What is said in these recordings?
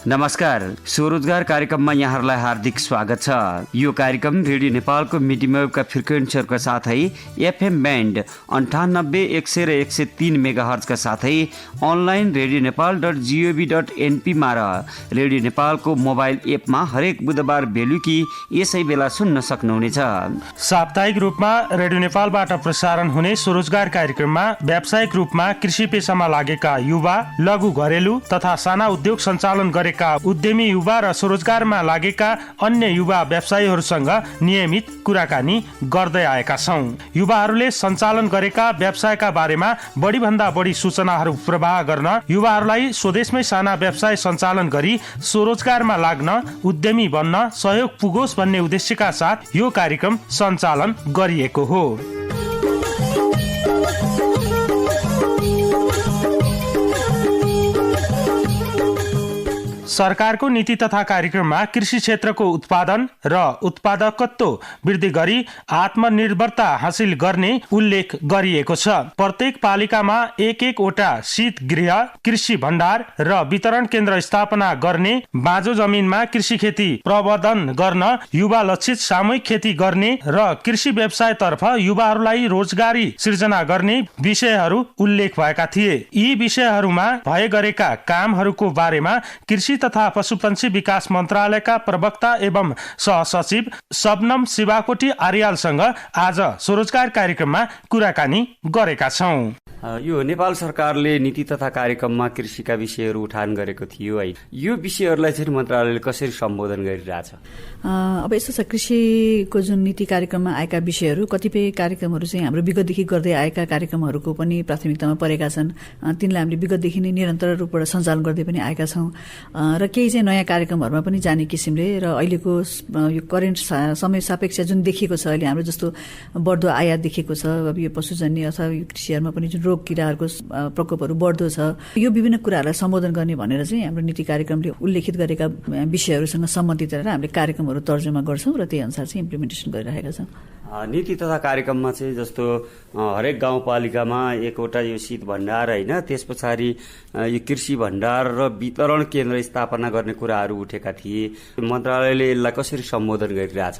नमस्कार, स्वरोजगार कार्यक्रममा यहाँहरूलाई हार्दिक स्वागत छ। यो कार्यक्रम रेडियो नेपालको मिडियम वेभका फ्रिक्वेन्सीहरूका साथै एफएम ब्यान्ड 98, 100 र 103 मेगाहर्जका साथै अनलाइन रेडियो नेपाल.gov.np मा र रेडियो नेपालको मोबाइल एपमा हरेक बुधबार बेलुकी यसै बेला सुन्न सक्नुहुनेछ। साप्ताहिक रूपमा रेडियो नेपालबाट प्रसारण हुने स्वरोजगार कार्यक्रममा व्यावसायिक रूपमा कृषि पेशामा लागेका युवा, लघु घरेलु तथा साना उद्योग सञ्चालन गरेका उद्यमी युवा र स्वरोजगारमा लागेका अन्य युवा व्यवसायीहरूसँग नियमित कुराकानी गर्दै आएका छौँ। युवाहरूले सञ्चालन गरेका व्यवसायका बारेमा बढी भन्दा बढी सूचनाहरू प्रवाह गर्न, युवाहरूलाई स्वदेशमै साना व्यवसाय सञ्चालन गरी स्वरोजगारमा लाग्न, उद्यमी बन्न सहयोग पुगोस् भन्ने उद्देश्यका साथ यो कार्यक्रम सञ्चालन गरिएको हो। सरकारको नीति तथा कार्यक्रममा कृषि क्षेत्रको उत्पादन र उत्पादकत्व वृद्धि गरी आत्मनिर्भरता हासिल गर्ने उल्लेख गरिएको छ। प्रत्येक पालिकामा एक वटा शीत गृह, कृषि भण्डार र वितरण केन्द्र स्थापना गर्ने, बाँझो जमिनमा कृषि खेती प्रवर्धन गर्न, युवा लक्षित सामूहिक खेती गर्ने र कृषि व्यवसायतर्फ युवाहरूलाई रोजगारी सृजना गर्ने विषयहरू उल्लेख भएका थिए। यी विषयहरूमा भए गरेका कामहरूको बारेमा कृषि तथा पशुपन्छी विकास मन्त्रालयका प्रवक्ता एवं सहसचिव शबनम शिवाकोटी आर्यालसँग आज स्वरोजगार कार्यक्रममा कुराकानी गरेका छौँ। यो नेपाल सरकारले नीति तथा कार्यक्रममा कृषिका विषयहरू उठान गरेको थियो है। यो विषयहरूलाई चाहिँ मन्त्रालयले कसरी सम्बोधन गरिरहेछ? अब यस्तो छ, कृषिको जुन नीति कार्यक्रममा आएका विषयहरू, कतिपय कार्यक्रमहरू चाहिँ हाम्रो विगतदेखि गर्दै आएका कार्यक्रमहरूको पनि प्राथमिकतामा परेका छन्। तिनलाई हामीले विगतदेखि नै निरन्तर रूपबाट सञ्चालन गर्दै पनि आएका छौँ र केही चाहिँ नयाँ कार्यक्रमहरूमा पनि जाने किसिमले र अहिलेको यो करेन्ट समय सापेक्ष जुन देखिएको छ अहिले हाम्रो, जस्तो बढ्दो आयात देखिएको छ, अब यो पशुजन्य अथवा कृषिहरूमा पनि जुन रोग किराहरूको प्रकोपहरू बढ्दो छ, यो विभिन्न कुराहरूलाई सम्बोधन गर्ने भनेर चाहिँ हाम्रो नीति कार्यक्रमले उल्लेखित गरेका विषयहरूसँग सम्बन्धित रहेर हामीले कार्यक्रमहरू तर्जुमा गर्छौँ र त्यही अनुसार चाहिँ इम्प्लिमेन्टेसन गरिरहेका छौँ। नीति तथा कार्यक्रममा चाहिँ जस्तो हरेक गाउँपालिकामा एकवटा यो शीत भण्डार होइन, त्यस पछाडि यो कृषि भण्डार र वितरण केन्द्र स्थापना गर्ने कुराहरू उठेका थिए। मन्त्रालयले यसलाई कसरी सम्बोधन गरिरहेछ?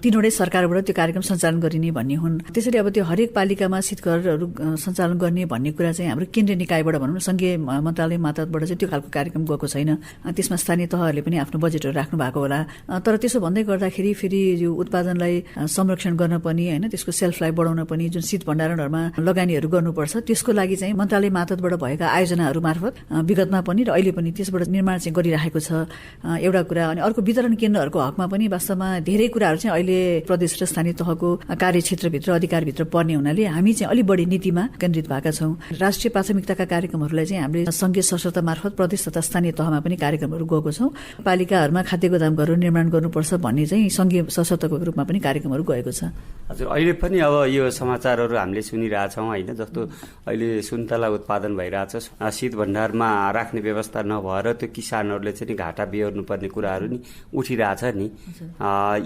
तीनवटै सरकारबाट त्यो कार्यक्रम सञ्चालन गरिने भन्ने हुन्। त्यसैले अब त्यो हरेक पालिकामा शीतघरहरू सञ्चालन गर्ने भन्ने कुरा चाहिँ हाम्रो केन्द्रीय निकायबाट भनौँ न, सङ्घीय मन्त्रालय मातहतबाट चाहिँ त्यो खालको कार्यक्रम गएको छैन। त्यसमा स्थानीय तहहरूले पनि आफ्नो बजेटहरू राख्नु भएको होला। तर त्यसो भन्दै गर्दाखेरि फेरि यो उत्पादनलाई संरक्षण गर्न पनि होइन, त्यसको सेल्फ लाइफ बढाउन पनि जुन शीत भण्डारणहरूमा लगानीहरू गर्नुपर्छ, त्यसको लागि चाहिँ मन्त्रालय मातहतबाट भएका आयोजनाहरू मार्फत विगतमा पनि र अहिले पनि त्यसबाट निर्माण चाहिँ गरिरहेको छ एउटा कुरा। अनि अर्को, वितरण केन्द्रहरूको हकमा पनि वास्तवमा धेरै कुराहरू चाहिँ अहिले प्रदेश र स्थानीय तहको कार्यक्षेत्रभित्र अधिकारभित्र पर्ने हुनाले हामी चाहिँ अलि बढी नीतिमा केन्द्रित भएका छौँ। राष्ट्रिय प्राथमिकताका कार्यक्रमहरूलाई चाहिँ हामीले सङ्घीय सशर्त मार्फत प्रदेश तथा स्थानीय तहमा पनि कार्यक्रमहरू गएको छौँ। पालिकाहरूमा खाद्य गोदामहरू निर्माण गर्नुपर्छ भन्ने चाहिँ सङ्घीय सशर्तको रूपमा पनि कार्यक्रमहरू गएको छ। हजुर, अहिले पनि अब यो समाचारहरू हामीले सुनिरहेछौँ होइन, जस्तो अहिले सुन्तला उत्पादन भइरहेछ, शीत भण्डारमा राख्ने व्यवस्था नभएर त्यो किसानहरूले चाहिँ घाटा बेहोर्नुपर्ने कुराहरू नि उठिरहेछ नि।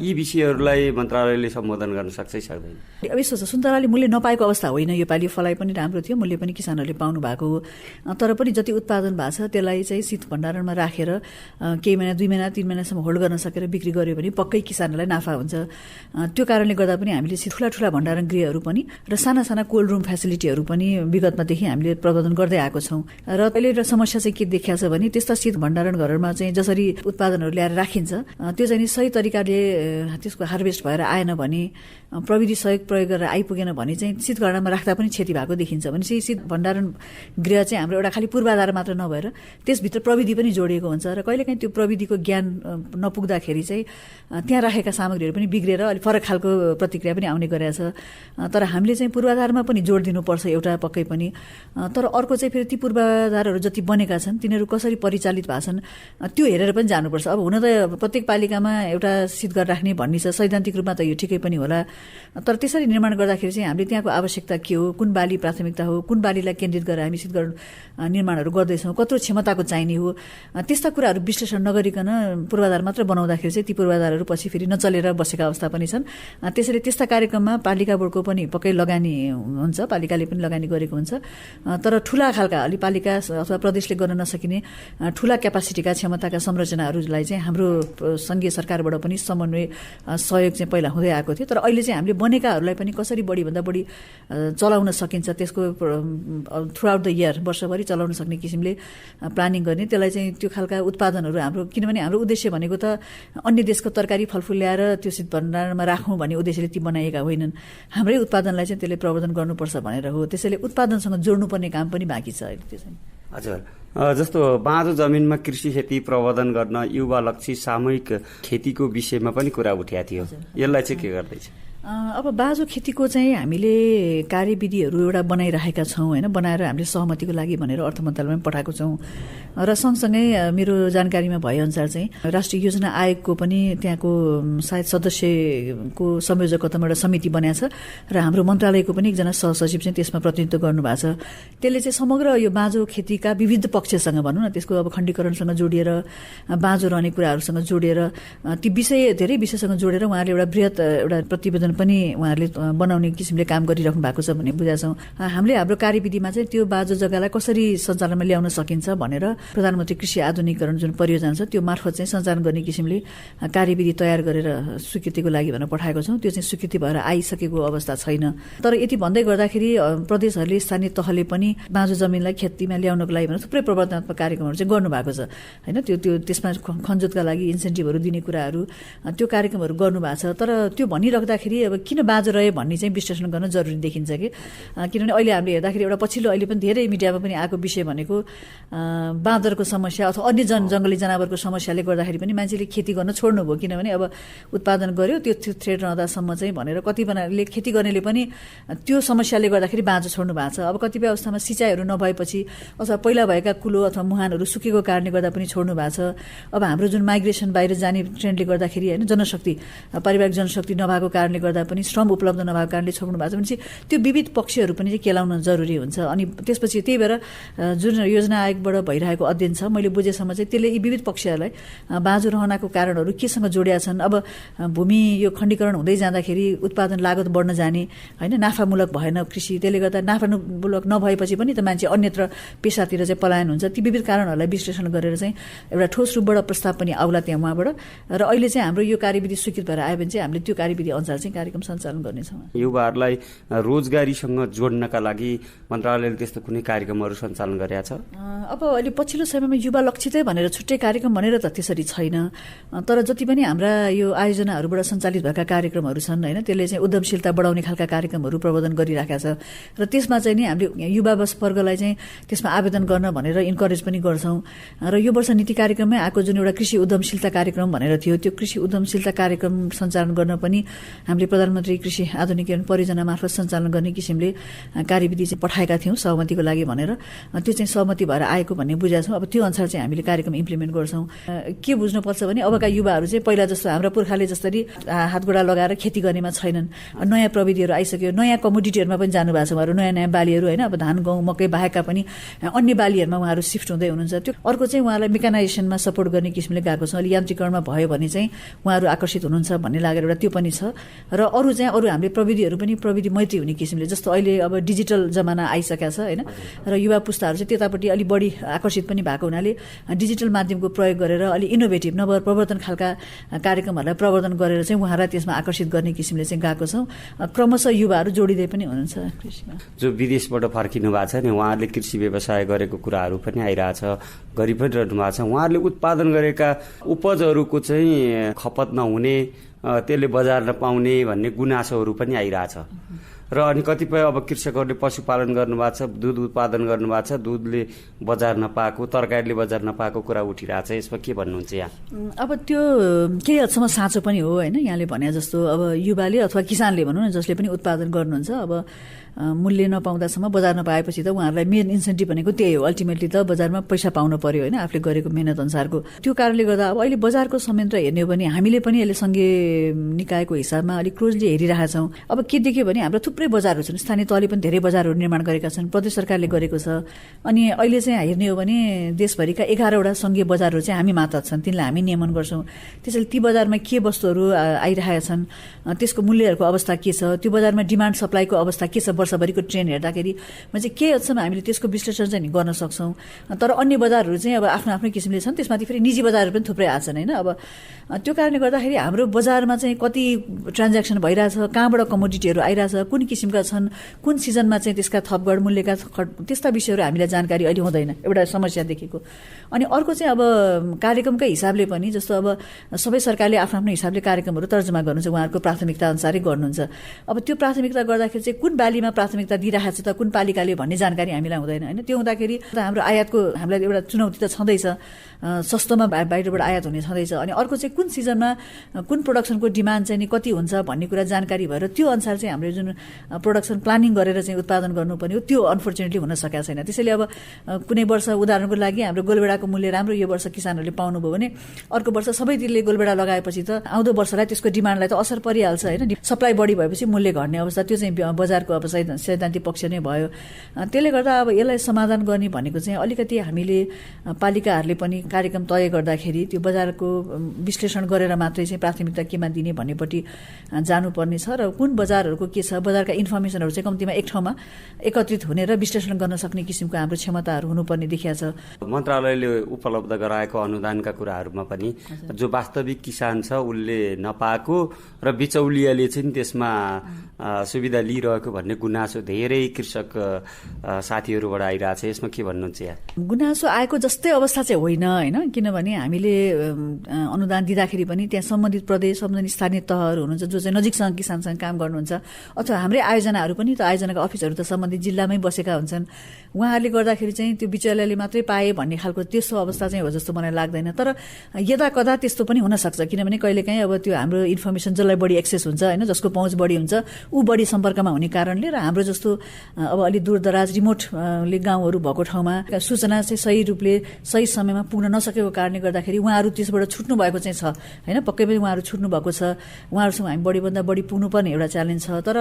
यी विषयहरूलाई मन्त्रालयले सम्बोधन गर्न सक्छ कि सक्दैन? अब यस्तो छ, सुन्तलाले मूल्य नपाएको अवस्था होइन, योपालि फलाइ पनि राम्रो थियो, मूल्य पनि किसानहरूले पाउनु भएको हो। तर पनि जति उत्पादन भएको छ त्यसलाई चाहिँ शीत भण्डारणमा राखेर केही महिना, 2 महिना, 3 महिनासम्म होल्ड गर्न सकेर बिक्री गर्यो भने पक्कै किसानहरूलाई नाफा हुन्छ। त्यो कारणले गर्दा पनि हामीले ठुला भण्डारण गृहहरू पनि र साना साना कोल्ड रुम फेसिलिटीहरू पनि विगतमादेखि हामीले प्रबन्धन गर्दै आएको छौँ। र अहिले एउटा समस्या चाहिँ के देखिया छ भने, त्यस्ता शीत भण्डारण घरहरूमा चाहिँ जसरी उत्पादनहरू ल्याएर राखिन्छ त्यो चाहिँ सही तरिकाले त्यसको हार्भेस्ट भएर आएन भने, प्रविधि सहयोग प्रयोग गरेर आइपुगेन भने चाहिँ शीत भण्डारमा राख्दा पनि क्षति भएको देखिन्छ। भनेपछि शीत भण्डारण गृह चाहिँ हाम्रो एउटा खालि पूर्वाधार मात्र नभएर त्यसभित्र प्रविधि पनि जोडिएको हुन्छ र कहिलेकाहीँ त्यो प्रविधिको ज्ञान नपुग्दाखेरि चाहिँ त्यहाँ राखेका सामग्रीहरू पनि बिग्रेर अलिक फरक खालको प्रतिक्रिया पनि आउने गरेको छ। तर हामीले चाहिँ पूर्वाधारमा पनि जोड दिनुपर्छ एउटा पक्कै पनि। तर अर्को चाहिँ फेरि ती पूर्वाधारहरू जति बनेका छन् तिनीहरू कसरी परिचालित भएको छन् त्यो हेरेर पनि जानुपर्छ। अब हुन त प्रत्येक पालिकामा एउटा शीतघर राख्ने भन्ने छ, सैद्धान्तिक रूपमा त यो ठिकै पनि होला। तर त्यसरी निर्माण गर्दाखेरि चाहिँ हामीले त्यहाँको आवश्यकता के हो, कुन बाली प्राथमिकता हो, कुन बालीलाई केन्द्रित गरेर हामी शीतघर निर्माणहरू गर्दैछौँ, कत्रो क्षमताको चाहिने हो, त्यस्ता कुराहरू विश्लेषण नगरिकन पूर्वाधार मात्र बनाउँदाखेरि चाहिँ ती पूर्वाधारहरू पछि फेरि नचलेर बसेका अवस्था पनि छन्। त्यसैले त्यस्ता कार्यक्रममा पालिका बोर्डको पनि पक्कै लगानी हुन्छ, पालिकाले पनि लगानी गरेको हुन्छ। तर ठुला खालका अलि पालिका अथवा प्रदेशले गर्न नसकिने ठुला क्यापासिटीका क्षमताका संरचनाहरूलाई चाहिँ हाम्रो सङ्घीय सरकारबाट पनि समन्वय सहयोग चाहिँ पहिला हुँदै आएको थियो। तर अहिले चाहिँ हामीले बनेकाहरूलाई पनि कसरी बढीभन्दा बढी चलाउन सकिन्छ त्यसको थ्रु आउट द इयर वर्षभरि चलाउन सक्ने किसिमले प्लानिङ गर्ने, त्यसलाई चाहिँ त्यो खालका उत्पादनहरू हाम्रो, किनभने हाम्रो उद्देश्य भनेको त अन्य देशको तरकारी फलफुल ल्याएर त्यो शीत भण्डारमा राखौँ भन्ने उद्देश्यले ती बनाएका होइनन्। हाम्रै उत्पादनलाई चाहिँ त्यसले प्रवर्धन गर्नुपर्छ भनेर हो। त्यसैले उत्पादनसँग जोड्नुपर्ने काम पनि बाँकी छ अहिले त्यो चाहिँ। हजुर, जस्तो बाँझो जमिनमा कृषि खेती प्रवर्धन गर्न युवा लक्षी सामूहिक खेतीको विषयमा पनि कुरा उठेको थियो, यसलाई चाहिँ के गर्दैछ? अब बाँझो खेतीको चाहिँ हामीले कार्यविधिहरू एउटा बनाइरहेका छौँ होइन, बनाएर हामीले सहमतिको लागि भनेर अर्थ मन्त्रालयमा पठाएको छौँ। र सँगसँगै मेरो जानकारीमा भएअनुसार चाहिँ राष्ट्रिय योजना आयोगको पनि त्यहाँको सायद सदस्यको संयोजकत्वमा एउटा समिति बनाएको छ र हाम्रो मन्त्रालयको पनि एकजना सहसचिव चाहिँ त्यसमा प्रतिनिधित्व गर्नुभएको छ। त्यसले चाहिँ समग्र यो बाँझो खेतीका विविध पक्षसँग भनौँ न, त्यसको अब खण्डीकरणसँग जोडिएर बाँझो रहने कुराहरूसँग जोडिएर ती धेरै विषयसँग जोडेर उहाँहरूले एउटा बृहत एउटा प्रतिवेदन पनि उहाँहरूले बनाउने किसिमले काम गरिराख्नु भएको छ भन्ने बुझाएको छौँ। हामीले हाम्रो कार्यविधिमा चाहिँ त्यो बाँझो जग्गालाई कसरी सञ्चालनमा ल्याउन सकिन्छ भनेर प्रधानमन्त्री कृषि आधुनिकीकरण जुन परियोजना छ त्यो मार्फत चाहिँ सञ्चालन गर्ने किसिमले कार्यविधि तयार गरेर स्वीकृतिको लागि भनेर पठाएको छौँ। त्यो चाहिँ स्वीकृति भएर आइसकेको अवस्था छैन। तर यति भन्दै गर्दाखेरि प्रदेशहरूले, स्थानीय तहले पनि बाँझो जमिनलाई खेतीमा ल्याउनको लागि भनेर थुप्रै प्रवर्तनात्मक कार्यक्रमहरू चाहिँ गर्नुभएको छ होइन। त्यसमा खनजोतका लागि इन्सेन्टिभहरू दिने कुराहरू, त्यो कार्यक्रमहरू गर्नुभएको छ। तर त्यो भनिराख्दाखेरि अब किन बाँझो रह्यो भन्ने चाहिँ विश्लेषण गर्न जरुरी देखिन्छ कि, किनभने अहिले हामीले हेर्दाखेरि एउटा पछिल्लो अहिले पनि धेरै मिडियामा पनि आएको विषय भनेको बाँदरको समस्या अथवा अन्य जङ्गली जनावरको समस्याले गर्दाखेरि पनि मान्छेले खेती गर्न छोड्नुभयो। किनभने अब उत्पादन गर्यो त्यो थ्रेड रहँदासम्म चाहिँ भनेर कतिजनाले खेती गर्नेले पनि त्यो समस्याले गर्दाखेरि बाँझो छोड्नु भएको छ। अब कतिपय अवस्थामा सिँचाइहरू नभएपछि अथवा पहिला भएका कुलो अथवा मुहानहरू सुकेको कारणले गर्दा पनि छोड्नु भएको छ। अब हाम्रो जुन माइग्रेसन बाहिर जाने ट्रेन्डले गर्दाखेरि होइन, जनशक्ति पारिवारिक जनशक्ति नभएको कारणले गर्दा पनि, श्रम उपलब्ध नभएको कारणले छोड्नु भएको छ भने चाहिँ त्यो विविध पक्षहरू पनि चाहिँ केलाउन जरुरी हुन्छ। अनि त्यसपछि त्यही भएर जुन योजना आयोगबाट भइरहेको अध्ययन छ मैले बुझेसम्म चाहिँ त्यसले यी विविध पक्षहरूलाई बाँझो रहनको कारणहरू केसँग जोडिया छन्। अब भूमि यो खण्डीकरण हुँदै जाँदाखेरि उत्पादन लागत बढ्न जाने होइन, नाफामूलक भएन कृषि, त्यसले गर्दा नाफामूलक नभएपछि पनि त मान्छे अन्यत्र पेसातिर चाहिँ पलायन हुन्छ। ती विविध कारणहरूलाई विश्लेषण गरेर चाहिँ एउटा ठोस रूपबाट प्रस्ताव पनि आउला त्यहाँ उहाँबाट। र अहिले चाहिँ हाम्रो यो कार्यविधि स्वीकृत भएर आयो भने चाहिँ हामीले त्यो कार्यविधि अनुसार चाहिँ कार्यक्रम सञ्चालन गर्नेछौँ। युवाहरूलाई रोजगारीसँग जोड्नका लागि मन्त्रालयले त्यस्तो कुनै कार्यक्रमहरू सञ्चालन गरेका छ? अब अहिले पछिल्लो समयमा युवा लक्षितै भनेर छुट्टै कार्यक्रम भनेर त त्यसरी छैन। तर जति पनि हाम्रा यो आयोजनाहरूबाट सञ्चालित भएका कार्यक्रमहरू छन् होइन, त्यसले चाहिँ उद्यमशीलता बढाउने खालका कार्यक्रमहरू प्रवर्धन गरिराखेका छ। र त्यसमा चाहिँ नि हामीले युवा वर्गलाई चाहिँ त्यसमा आवेदन गर्न भनेर इन्करेज पनि गर्छौँ। र यो वर्ष नीति कार्यक्रममै आएको जुन एउटा कृषि उद्यमशीलता कार्यक्रम भनेर थियो, त्यो कृषि उद्यमशीलता कार्यक्रम सञ्चालन गर्न पनि हामीले प्रधानमन्त्री कृषि आधुनिकीकरण परियोजना मार्फत सञ्चालन गर्ने किसिमले कार्यविधि चाहिँ पठाएका थियौँ सहमतिको लागि भनेर। त्यो चाहिँ सहमति भएर आएको भन्ने बुझाएको छौँ। अब त्यो अनुसार चाहिँ हामीले कार्यक्रम इम्प्लिमेन्ट गर्छौँ। के बुझ्नुपर्छ भने अबका युवाहरू चाहिँ पहिला जस्तो हाम्रा पुर्खाले जसरी हातगोडा लगाएर खेती गर्नेमा छैनन्। नयाँ प्रविधिहरू आइसक्यो, नयाँ कमोडिटीहरूमा पनि जानुभएको छ उहाँहरू, नयाँ नयाँ बालीहरू होइन। अब धान गहुँ मकै बाहेकका पनि अन्य बालीहरूमा उहाँहरू सिफ्ट हुँदै हुनुहुन्छ। त्यो अर्को चाहिँ उहाँलाई मेकानाइजेसनमा सपोर्ट गर्ने किसिमले गएको छ। अलि यान्त्रिकरणमा भयो भने चाहिँ उहाँहरू आकर्षित हुनुहुन्छ भन्ने लागेर एउटा त्यो पनि छ। र अरू हामीले प्रविधिहरू पनि प्रविधि मैत्री हुने किसिमले, जस्तो अहिले अब डिजिटल जमाना आइसकेको छ होइन, र युवा पुस्ताहरू चाहिँ त्यतापट्टि अलिक बढी आकर्षित पनि भएको हुनाले डिजिटल माध्यमको प्रयोग गरेर अलि इनोभेटिभ नव प्रवर्तन खालका कार्यक्रमहरूलाई प्रवर्धन गरेर चाहिँ उहाँलाई त्यसमा आकर्षित गर्ने किसिमले चाहिँ गएको छौँ। क्रमशः युवाहरू जोडिँदै पनि हुनुहुन्छ कृषिमा। जो विदेशबाट फर्किनु भएको छ नि, उहाँहरूले कृषि व्यवसाय गरेको कुराहरू पनि आइरहेछ, गरि पनि रहनु भएको छ। उहाँहरूले उत्पादन गरेका उपजहरूको चाहिँ खपत नहुने, त्यसले बजार नपाउने भन्ने गुनासोहरू पनि आइरहेछ। र अनि कतिपय अब कृषकहरूले पशुपालन गर्नुभएको छ, दुध उत्पादन गर्नुभएको छ, दुधले बजार नपाएको, तरकारीले बजार नपाएको कुरा उठिरहेको छ। यसमा के भन्नुहुन्छ यहाँ? अब त्यो केही हदसम्म साँचो पनि हो होइन। यहाँले भने जस्तो अब युवाले अथवा किसानले भनौँ न, जसले पनि उत्पादन गर्नुहुन्छ, अब मूल्य नपाउँदासम्म, बजार नपाएपछि त उहाँहरूलाई मेन इन्सेन्टिभ भनेको त्यही हो। अल्टिमेटली त बजारमा पैसा पाउनु पर्यो होइन, आफूले गरेको मेहनत अनुसारको। त्यो कारणले गर्दा अब अहिले बजारको संयन्त्र हेर्ने हो भने हामीले पनि अहिले सङ्घीय निकायको हिसाबमा अलिक क्लोजली हेरिरहेका छौँ। अब के देख्यो भने हाम्रो थुप्रै बजारहरू छन्, स्थानीय तहले पनि धेरै बजारहरू निर्माण गरेका छन्, प्रदेश सरकारले गरेको छ। अनि अहिले चाहिँ हेर्ने हो भने देशभरिका 11वटा सङ्घीय बजारहरू चाहिँ हामी मातहत छन्, तिनलाई हामी नियमन गर्छौँ। त्यसैले ती बजारमा के वस्तुहरू आइरहेका छन्, त्यसको मूल्यहरूको अवस्था के छ, त्यो बजारमा डिमान्ड सप्लाईको अवस्था के छ, वर्षभरिको ट्रेन्ड हेर्दाखेरि चाहिँ के हदसम्म हामीले त्यसको विश्लेषण चाहिँ गर्न सक्छौँ। तर अन्य बजारहरू चाहिँ अब आफ्नो आफ्नो किसिमले छन्, त्यसमाथि फेरि निजी बजारहरू पनि थुप्रै आछन् होइन। अब त्यो कारणले गर्दाखेरि हाम्रो बजारमा चाहिँ कति ट्रान्ज्याक्सन भइरहेछ, कहाँबाट कमोडिटीहरू आइरहेछ, कुन किसिमका छन्, कुन सिजनमा चाहिँ त्यसका थपगढ मूल्यका त्यस्ता विषयहरू हामीलाई जानकारी अहिले हुँदैन, एउटा समस्या देखेको। अनि अर्को चाहिँ अब कार्यक्रमकै हिसाबले पनि, जस्तो अब सबै सरकारले आफ्नो आफ्नो हिसाबले कार्यक्रमहरू तर्जुमा गर्नुहुन्छ, उहाँहरूको प्राथमिकता अनुसारै गर्नुहुन्छ। अब त्यो प्राथमिकता गर्दाखेरि चाहिँ कुन बालीमा प्राथमिकता दिइरहेको छ त, कुन पालिकाले भन्ने जानकारी हामीलाई हुँदैन होइन। त्यो हुँदाखेरि हाम्रो आयातको हामीलाई एउटा चुनौती त छँदैछ, सस्तोमा बाहिरबाट आयात हुने छँदैछ। अनि अर्को चाहिँ कुन सिजनमा कुन प्रोडक्सनको डिमान्ड चाहिँ नि कति हुन्छ भन्ने कुरा जानकारी भएर त्यो अनुसार चाहिँ हामीले जुन प्रोडक्सन प्लानिङ गरेर चाहिँ उत्पादन गर्नुपर्ने हो, त्यो अनफोर्चुनेटली हुन सकेको छैन। त्यसैले अब कुनै वर्ष उदाहरणको लागि हाम्रो गोलबेडाको मूल्य राम्रो यो वर्ष किसानहरूले पाउनुभयो भने अर्को वर्ष सबैले गोलबेडा लगाएपछि त आउँदो वर्षलाई त्यसको डिमान्डलाई त असर परिहाल्छ होइन। सप्लाई बढी भएपछि मूल्य घट्ने अवस्था, त्यो चाहिँ बजारको अब सैद्धान्तिक पक्ष नै भयो। त्यसले गर्दा अब यसलाई समाधान गर्ने भनेको चाहिँ अलिकति हामीले पालिकाहरूले पनि कार्यक्रम तय गर्दाखेरि त्यो बजारको विश्लेषण गरेर मात्रै चाहिँ प्राथमिकता केमा दिने भन्नेपट्टि जानुपर्ने छ। र कुन बजारहरूको के छ, बजारका इन्फर्मेसनहरू चाहिँ कम्तीमा एक ठाउँमा एकत्रित हुने र विश्लेषण गर्न सक्ने किसिमको हाम्रो क्षमताहरू हुनुपर्ने देखिया छ। मन्त्रालयले उपलब्ध गराएको अनुदानका कुराहरूमा पनि जो वास्तविक किसान छ उसले नपाएको र बिचौलियाले चाहिँ त्यसमा सुविधा लिइरहेको भन्ने गुनासो धेरै कृषक साथीहरूबाट आइरहेछ। यसमा के भन्नुहुन्छ यहाँ? गुनासो आएको जस्तै अवस्था चाहिँ होइन होइन, किनभने हामीले अनुदान दिँदाखेरि पनि त्यहाँ सम्बन्धित प्रदेश, सम्बन्धित स्थानीय तहहरू हुनुहुन्छ जो चाहिँ नजिकसँग किसानसँग काम गर्नुहुन्छ, अथवा हाम्रै आयोजनाहरू पनि त, आयोजनाका अफिसहरू त सम्बन्धित जिल्लामै बसेका हुन्छन्। उहाँहरूले गर्दाखेरि चाहिँ त्यो बिचौलियाले मात्रै पाए भन्ने खालको त्यस्तो अवस्था चाहिँ हो जस्तो मलाई लाग्दैन। तर यदा कदा त्यस्तो पनि हुनसक्छ, किनभने कहिलेकाहीँ अब त्यो हाम्रो इन्फर्मेसन जसलाई बढी एक्सेस हुन्छ होइन, जसको पहुँच बढी हुन्छ, ऊ बढी सम्पर्कमा हुने कारणले र हाम्रो जस्तो अब अलि दूरदराज रिमोटले गाउँहरू भएको ठाउँमा सूचना चाहिँ सही रूपले सही समयमा पुग्न नसकेको कारणले गर्दाखेरि उहाँहरू त्यसबाट छुट्नु भएको चाहिँ छ होइन। पक्कै पनि उहाँहरू छुट्नु भएको छ, उहाँहरूसँग हामी बढीभन्दा बढी पुग्नुपर्ने एउटा च्यालेन्ज छ। तर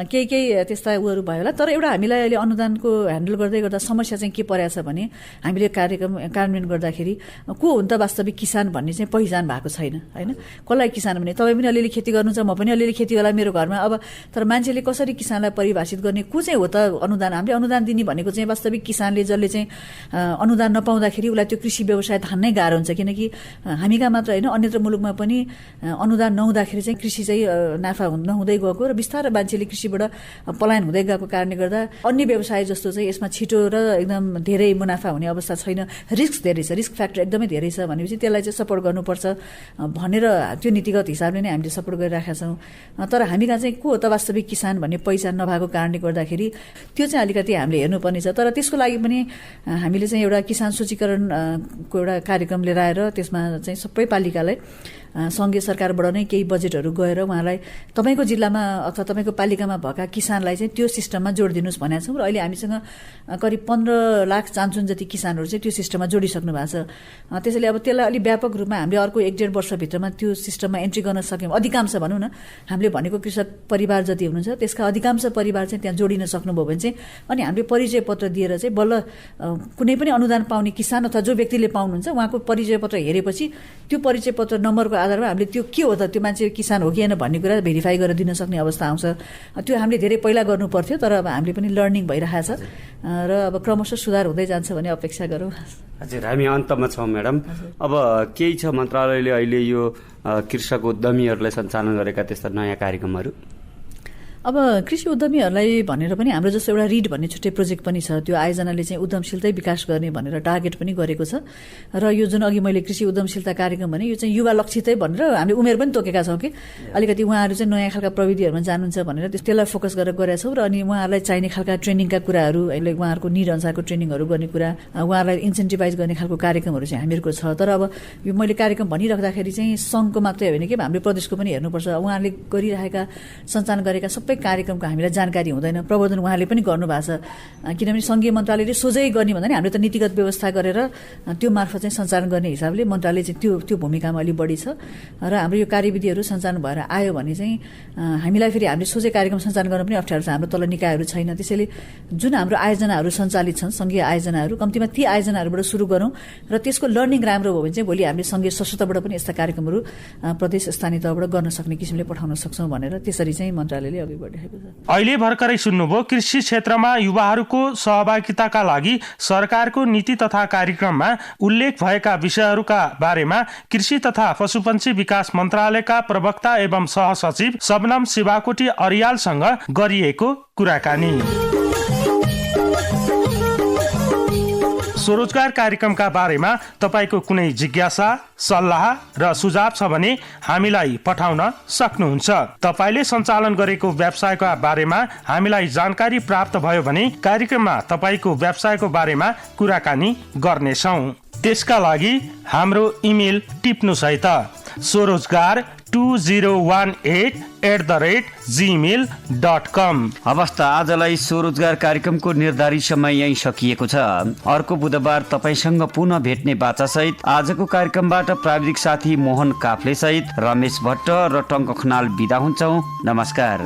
केही त्यस्ता उहरू भयो होला। तर एउटा हामीलाई अहिले अनुदानको ह्यान्डल गर्दै गर्दा समस्या चाहिँ के परेको छ भने हामीले कार्यक्रम कार्यान्वयन गर्दाखेरि को हुन् त वास्तविक किसान भन्ने चाहिँ पहिचान भएको छैन होइन। कसलाई किसान भने, तपाईँ पनि अलिअलि खेती गर्नुहुन्छ, म पनि अलिअलि खेती होला मेरो घरमा। अब तर मान्छेले कसरी किसानलाई परिभाषित गर्ने, को चाहिँ हो त अनुदान, हामीले अनुदान दिने भनेको चाहिँ वास्तविक किसानले जसले चाहिँ अनुदान नपाउँदाखेरि उसलाई त्यो कृषि व्यवसाय धान्नै गाह्रो हुन्छ। किनकि हामी कहाँ मात्र होइन, अन्यत्र मुलुकमा पनि अनुदान नहुँदाखेरि चाहिँ कृषि चाहिँ नाफा नहुँदै गएको र बिस्तारै मान्छेले कृषिबाट पलायन हुँदै गएको कारणले गर्दा अन्य व्यवसाय जस्तो चाहिँ यसमा छिटो र एकदम धेरै मुनाफा हुने अवस्था छैन। रिस्क धेरै छ, रिस्क फ्याक्टर एकदमै धेरै छ भनेपछि त्यसलाई चाहिँ सपोर्ट गर्नुपर्छ भनेर त्यो नीतिगत हिसाबले नै हामीले सपोर्ट गरिरहेका छौँ। तर हामी कहाँ चाहिँ को हो त वास्तविक किसान भन्ने पहिचान नभएको कारणले गर्दाखेरि त्यो चाहिँ अलिकति हामीले हेर्नुपर्ने छ। तर त्यसको लागि पनि हामीले चाहिँ एउटा किसान सूचीकरणको एउटा कार्यक्रम लिएर आएर त्यसमा चाहिँ सबै पालिकालाई सङ्घीय सरकारबाट नै केही बजेटहरू गएर उहाँलाई तपाईँको जिल्लामा अथवा तपाईँको पालिकामा भएका किसानलाई चाहिँ त्यो सिस्टममा जोडिदिनुहोस् भनेका छौँ। र अहिले हामीसँग करिब 15 लाख चान्चुन जति किसानहरू चाहिँ त्यो सिस्टममा जोडिसक्नु भएको छ। त्यसैले अब त्यसलाई अलिक व्यापक रूपमा हामीले अर्को 1-1.5 वर्षभित्रमा त्यो सिस्टममा एन्ट्री गर्न सक्यौँ। अधिकांश भनौँ न, हामीले भनेको कृषक परिवार जति हुनुहुन्छ त्यसका अधिकांश परिवार चाहिँ त्यहाँ जोडिन सक्नुभयो भने चाहिँ अनि हामीले परिचय पत्र दिएर चाहिँ बल्ल कुनै पनि अनुदान पाउने किसान अथवा जो व्यक्तिले पाउनुहुन्छ उहाँको परिचय पत्र हेरेपछि त्यो परिचय पत्र नम्बरको आधारमा हामीले त्यो के हो त, त्यो मान्छे किसान हो कि होइन भन्ने कुरा भेरिफाई गरेर दिन सक्ने अवस्था आउँछ। त्यो हामीले धेरै पहिला गर्नु पर्थ्यो, तर अब हामीले पनि लर्निङ भइरहेको छ र अब क्रमशः सुधार हुँदै जान्छ भन्ने अपेक्षा गरौँ। हजुर, हामी अन्तमा छौँ म्याडम। अब केही छ मन्त्रालयले अहिले यो कृषक उद्यमीहरूलाई सञ्चालन गरेका त्यस्ता नयाँ कार्यक्रमहरू? अब कृषि उद्यमीहरूलाई भनेर पनि हाम्रो जस्तो एउटा रिड भन्ने छुट्टै प्रोजेक्ट पनि छ। त्यो आयोजनाले चाहिँ उद्यमशीलतै विकास गर्ने भनेर टार्गेट पनि गरेको छ र यो जुन अघि मैले कृषि उद्यमशीलता कार्यक्रम भने यो चाहिँ युवा लक्षितै भनेर हामीले उमेर पनि तोकेका छौँ कि अलिकति उहाँहरू चाहिँ नयाँ खालका प्रविधिहरूमा जानुहुन्छ भनेर त्यसलाई फोकस गरेर गरेका छौँ र अनि उहाँहरूलाई चाहिने खालका ट्रेनिङका कुराहरू अहिले उहाँहरूको निड अनुसारको ट्रेनिङहरू गर्ने कुरा उहाँहरूलाई इन्सेन्टिभाइज गर्ने खालको कार्यक्रमहरू चाहिँ हामीहरूको छ। तर अब यो मैले कार्यक्रम भनिराख्दाखेरि चाहिँ सङ्घको मात्रै होइन कि हाम्रो प्रदेशको पनि हेर्नुपर्छ। उहाँहरूले गरिरहेका सञ्चालन गरेका सबै कार्यक्रमको हामीलाई जानकारी हुँदैन, प्रवर्धन उहाँले पनि गर्नुभएको छ। किनभने सङ्घीय मन्त्रालयले सोझै गर्ने भन्दा नि हामीले त नीतिगत व्यवस्था गरेर त्यो मार्फत चाहिँ सञ्चालन गर्ने हिसाबले मन्त्रालय चाहिँ त्यो भूमिकामा अलि बढी छ र हाम्रो यो कार्यविधिहरू सञ्चालन भएर आयो भने चाहिँ हामीलाई फेरि हामीले सोझै कार्यक्रम सञ्चालन गर्न पनि अप्ठ्यारो छ। हाम्रो तल निकायहरू छैन, त्यसैले जुन हाम्रो आयोजनाहरू सञ्चालित छन् सङ्घीय आयोजनाहरू कम्तीमा ती आयोजनाहरूबाट सुरु गरौँ र त्यसको लर्निङ राम्रो भयो भने चाहिँ भोलि हामीले सङ्घीय सशक्तबाट पनि यस्ता कार्यक्रमहरू प्रदेश स्थानीय तहबाट गर्न सक्ने किसिमले पठाउन सक्छौँ भनेर त्यसरी चाहिँ मन्त्रालयले अघि बढिरहेको छ। अहिले भर्खरै सुन्नुभयो कृषि क्षेत्रमा युवाहरूको सहभागिताका लागि सरकारको नीति तथा कार्यक्रममा उल्लेख भएका विषयहरूका बारेमा कृषि तथा पशुपन्छी विकास मन्त्रालयका प्रवक्ता एवं सहसचिव शबनम शिवाकोटी अरियालसँग गरिएको कुराकानी। स्वरोजगार कार्यक्रमका बारेमा तपाईको कुनै जिज्ञासा, सल्लाह र सुझाव छ भने हामीलाई पठाउन सक्नुहुन्छ। तपाईले सञ्चालन गरेको व्यवसायका बारेमा हामीलाई जानकारी प्राप्त भयो भने कार्यक्रममा तपाईको व्यवसायको बारेमा कुराकानी गर्नेछौँ। त्यसका लागि हाम्रो इमेल टिप्नुहोस् है त स्वरोजगार2018@gmail.com। हवस् त आजलाई स्वरोजगार कार्यक्रमको निर्धारित समय यही सकिएको छ। अर्को बुधबार तपाईसँग पुनः भेट्ने बाचासहित आजको कार्यक्रमबाट प्राविधिक साथी मोहन काफ्ले सहित रमेश भट्ट र टङ्क खनाल बिदा हुन्छौँ। नमस्कार।